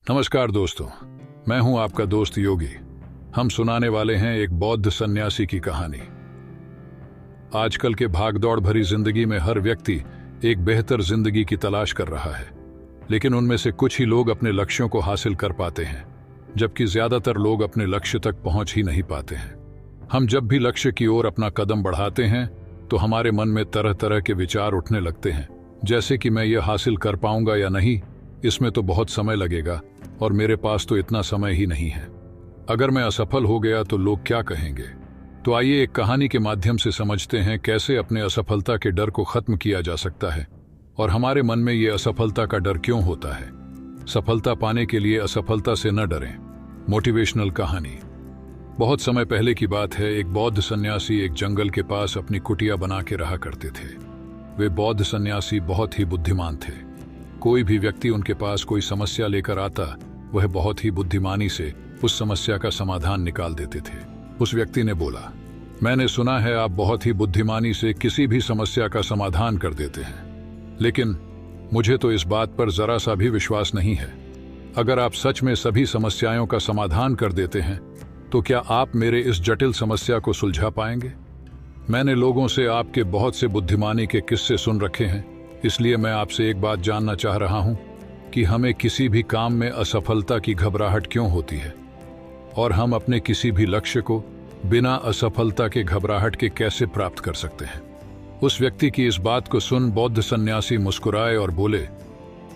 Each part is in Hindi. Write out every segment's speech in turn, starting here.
नमस्कार दोस्तों, मैं हूं आपका दोस्त योगी। हम सुनाने वाले हैं एक बौद्ध सन्यासी की कहानी। आजकल के भागदौड़ भरी जिंदगी में हर व्यक्ति एक बेहतर जिंदगी की तलाश कर रहा है, लेकिन उनमें से कुछ ही लोग अपने लक्ष्यों को हासिल कर पाते हैं, जबकि ज्यादातर लोग अपने लक्ष्य तक पहुंच ही नहीं पाते हैं। हम जब भी लक्ष्य की ओर अपना कदम बढ़ाते हैं तो हमारे मन में तरह तरह के विचार उठने लगते हैं, जैसे कि मैं यह हासिल कर पाऊंगा या नहीं, इसमें तो बहुत समय लगेगा और मेरे पास तो इतना समय ही नहीं है। अगर मैं असफल हो गया तो लोग क्या कहेंगे। तो आइए एक कहानी के माध्यम से समझते हैं कैसे अपने असफलता के डर को खत्म किया जा सकता है और हमारे मन में ये असफलता का डर क्यों होता है। सफलता पाने के लिए असफलता से न डरें। मोटिवेशनल कहानी। बहुत समय पहले की बात है। एक बौद्ध सन्यासी एक जंगल के पास अपनी कुटिया बना के रहा करते थे। वे बौद्ध सन्यासी बहुत ही बुद्धिमान थे। कोई भी व्यक्ति उनके पास कोई समस्या लेकर आता, वह बहुत ही बुद्धिमानी से उस समस्या का समाधान निकाल देते थे। उस व्यक्ति ने बोला, मैंने सुना है आप बहुत ही बुद्धिमानी से किसी भी समस्या का समाधान कर देते हैं, लेकिन मुझे तो इस बात पर जरा सा भी विश्वास नहीं है। अगर आप सच में सभी समस्याओं का समाधान कर देते हैं तो क्या आप मेरे इस जटिल समस्या को सुलझा पाएंगे? मैंने लोगों से आपके बहुत से बुद्धिमानी के किस्से सुन रखे हैं, इसलिए मैं आपसे एक बात जानना चाह रहा हूं कि हमें किसी भी काम में असफलता की घबराहट क्यों होती है और हम अपने किसी भी लक्ष्य को बिना असफलता के घबराहट के कैसे प्राप्त कर सकते हैं। उस व्यक्ति की इस बात को सुन बौद्ध सन्यासी मुस्कुराए और बोले,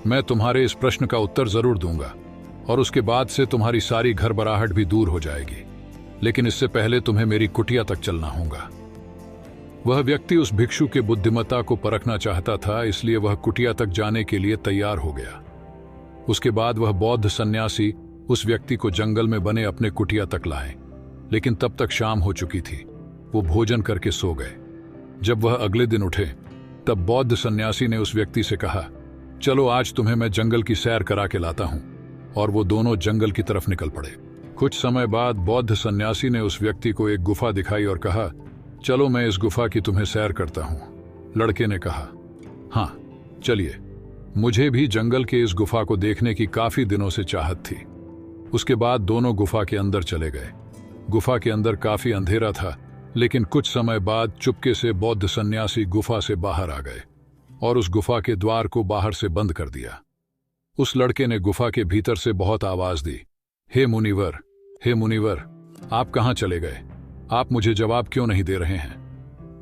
मैं तुम्हारे इस प्रश्न का उत्तर जरूर दूंगा और उसके बाद से तुम्हारी सारी घबराहट भी दूर हो जाएगी, लेकिन इससे पहले तुम्हें मेरी कुटिया तक चलना होगा। वह व्यक्ति उस भिक्षु के बुद्धिमत्ता को परखना चाहता था, इसलिए वह कुटिया तक जाने के लिए तैयार हो गया। उसके बाद वह बौद्ध सन्यासी उस व्यक्ति को जंगल में बने अपने कुटिया तक लाए, लेकिन तब तक शाम हो चुकी थी। वो भोजन करके सो गए। जब वह अगले दिन उठे तब बौद्ध सन्यासी ने उस व्यक्ति से कहा, चलो आज तुम्हें मैं जंगल की सैर करा के लाता हूं। और वो दोनों जंगल की तरफ निकल पड़े। कुछ समय बाद बौद्ध सन्यासी ने उस व्यक्ति को एक गुफा दिखाई और कहा, चलो मैं इस गुफा की तुम्हें सैर करता हूं। लड़के ने कहा, हाँ चलिए, मुझे भी जंगल के इस गुफा को देखने की काफी दिनों से चाहत थी। उसके बाद दोनों गुफा के अंदर चले गए। गुफा के अंदर काफी अंधेरा था, लेकिन कुछ समय बाद चुपके से बौद्ध सन्यासी गुफा से बाहर आ गए और उस गुफा के द्वार को बाहर से बंद कर दिया। उस लड़के ने गुफा के भीतर से बहुत आवाज दी, हे मुनिवर, हे मुनिवर, आप कहां चले गए? आप मुझे जवाब क्यों नहीं दे रहे हैं?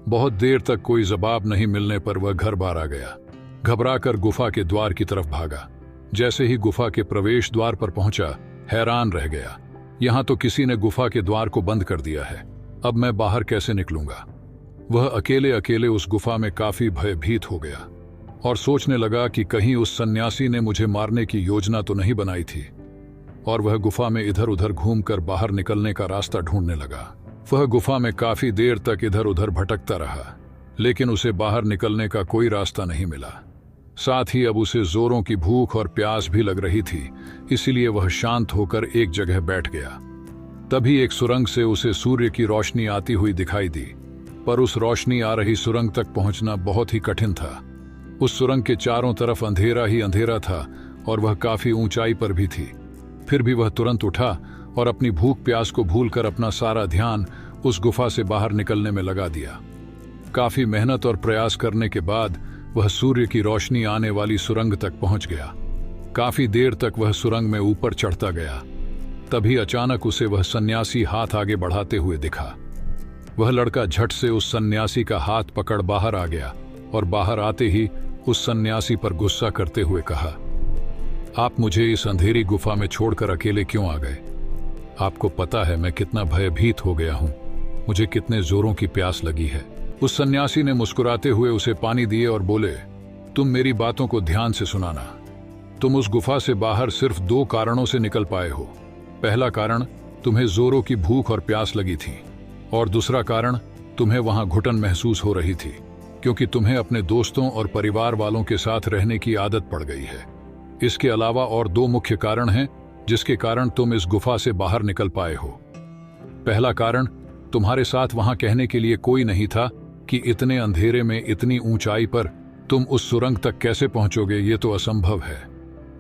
बहुत देर तक कोई जवाब नहीं मिलने पर वह घर बाहर आ गया। घबराकर गुफा के द्वार की तरफ भागा। जैसे ही गुफा के प्रवेश द्वार पर पहुंचा, हैरान रह गया। यहां तो किसी ने गुफा के द्वार को बंद कर दिया है। अब मैं बाहर कैसे निकलूंगा? वह अकेले अकेले उस गुफा में काफी भयभीत हो गया और सोचने लगा कि कहीं उस सन्यासी ने मुझे मारने की योजना तो नहीं बनाई थी। और वह गुफा में इधर उधर घूमकर बाहर निकलने का रास्ता ढूंढने लगा। वह गुफा में काफी देर तक इधर उधर भटकता रहा, लेकिन उसे बाहर निकलने का कोई रास्ता नहीं मिला। साथ ही अब उसे जोरों की भूख और प्यास भी लग रही थी, इसीलिए वह शांत होकर एक जगह बैठ गया। तभी एक सुरंग से उसे सूर्य की रोशनी आती हुई दिखाई दी, पर उस रोशनी आ रही सुरंग तक पहुंचना बहुत ही कठिन था। उस सुरंग के चारों तरफ अंधेरा ही अंधेरा था और वह काफी ऊंचाई पर भी थी। फिर भी वह तुरंत उठा और अपनी भूख प्यास को भूलकर अपना सारा ध्यान उस गुफा से बाहर निकलने में लगा दिया। काफी मेहनत और प्रयास करने के बाद वह सूर्य की रोशनी आने वाली सुरंग तक पहुंच गया। काफी देर तक वह सुरंग में ऊपर चढ़ता गया। तभी अचानक उसे वह सन्यासी हाथ आगे बढ़ाते हुए दिखा। वह लड़का झट से उस सन्यासी का हाथ पकड़ बाहर आ गया और बाहर आते ही उस सन्यासी पर गुस्सा करते हुए कहा, आप मुझे इस अंधेरी गुफा में छोड़कर अकेले क्यों आ गए? आपको पता है मैं कितना भयभीत हो गया हूं, मुझे कितने जोरों की प्यास लगी है। उस सन्यासी ने मुस्कुराते हुए उसे पानी दिए और बोले, तुम मेरी बातों को ध्यान से सुनाना। तुम उस गुफा से बाहर सिर्फ 2 कारणों से निकल पाए हो। पहला कारण, तुम्हें जोरों की भूख और प्यास लगी थी, और दूसरा कारण, तुम्हें वहां घुटन महसूस हो रही थी, क्योंकि तुम्हें अपने दोस्तों और परिवार वालों के साथ रहने की आदत पड़ गई है। इसके अलावा और 2 मुख्य कारण हैं जिसके कारण तुम इस गुफा से बाहर निकल पाए हो। पहला कारण, तुम्हारे साथ वहां कहने के लिए कोई नहीं था कि इतने अंधेरे में इतनी ऊंचाई पर तुम उस सुरंग तक कैसे पहुंचोगे, ये तो असंभव है।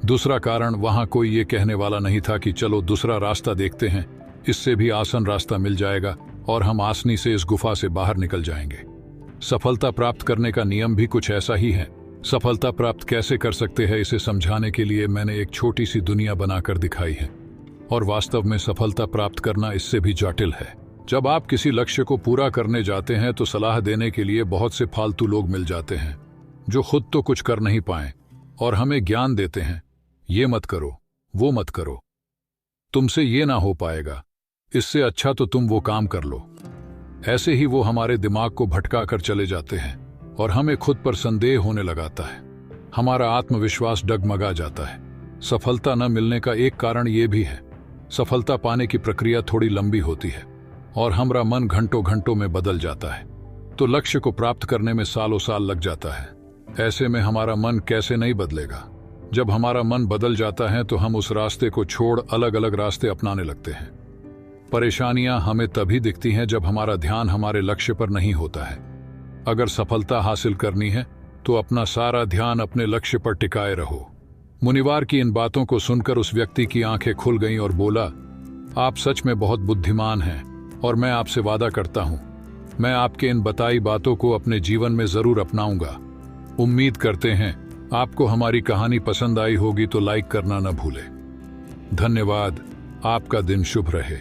दूसरा कारण, वहां कोई ये कहने वाला नहीं था कि चलो दूसरा रास्ता देखते हैं, इससे भी आसान रास्ता मिल जाएगा और हम आसानी से इस गुफा से बाहर निकल जाएंगे। सफलता प्राप्त करने का नियम भी कुछ ऐसा ही है। सफलता प्राप्त कैसे कर सकते हैं, इसे समझाने के लिए मैंने एक छोटी सी दुनिया बनाकर दिखाई है, और वास्तव में सफलता प्राप्त करना इससे भी जटिल है। जब आप किसी लक्ष्य को पूरा करने जाते हैं तो सलाह देने के लिए बहुत से फालतू लोग मिल जाते हैं जो खुद तो कुछ कर नहीं पाए और हमें ज्ञान देते हैं, ये मत करो, वो मत करो, तुमसे ये ना हो पाएगा, इससे अच्छा तो तुम वो काम कर लो। ऐसे ही वो हमारे दिमाग को भटका कर चले जाते हैं और हमें खुद पर संदेह होने लगाता है। हमारा आत्मविश्वास डगमगा जाता है। सफलता न मिलने का एक कारण ये भी है, सफलता पाने की प्रक्रिया थोड़ी लंबी होती है और हमारा मन घंटों घंटों में बदल जाता है, तो लक्ष्य को प्राप्त करने में सालों साल लग जाता है। ऐसे में हमारा मन कैसे नहीं बदलेगा? जब हमारा मन बदल जाता है तो हम उस रास्ते को छोड़ अलग अलग रास्ते अपनाने लगते हैं। परेशानियां हमें तभी दिखती हैं जब हमारा ध्यान हमारे लक्ष्य पर नहीं होता है। अगर सफलता हासिल करनी है तो अपना सारा ध्यान अपने लक्ष्य पर टिकाए रहो। मुनिवार की इन बातों को सुनकर उस व्यक्ति की आंखें खुल गईं और बोला, आप सच में बहुत बुद्धिमान हैं और मैं आपसे वादा करता हूं, मैं आपके इन बताई बातों को अपने जीवन में जरूर अपनाऊंगा। उम्मीद करते हैं आपको हमारी कहानी पसंद आई होगी, तो लाइक करना न भूलें। धन्यवाद। आपका दिन शुभ रहे।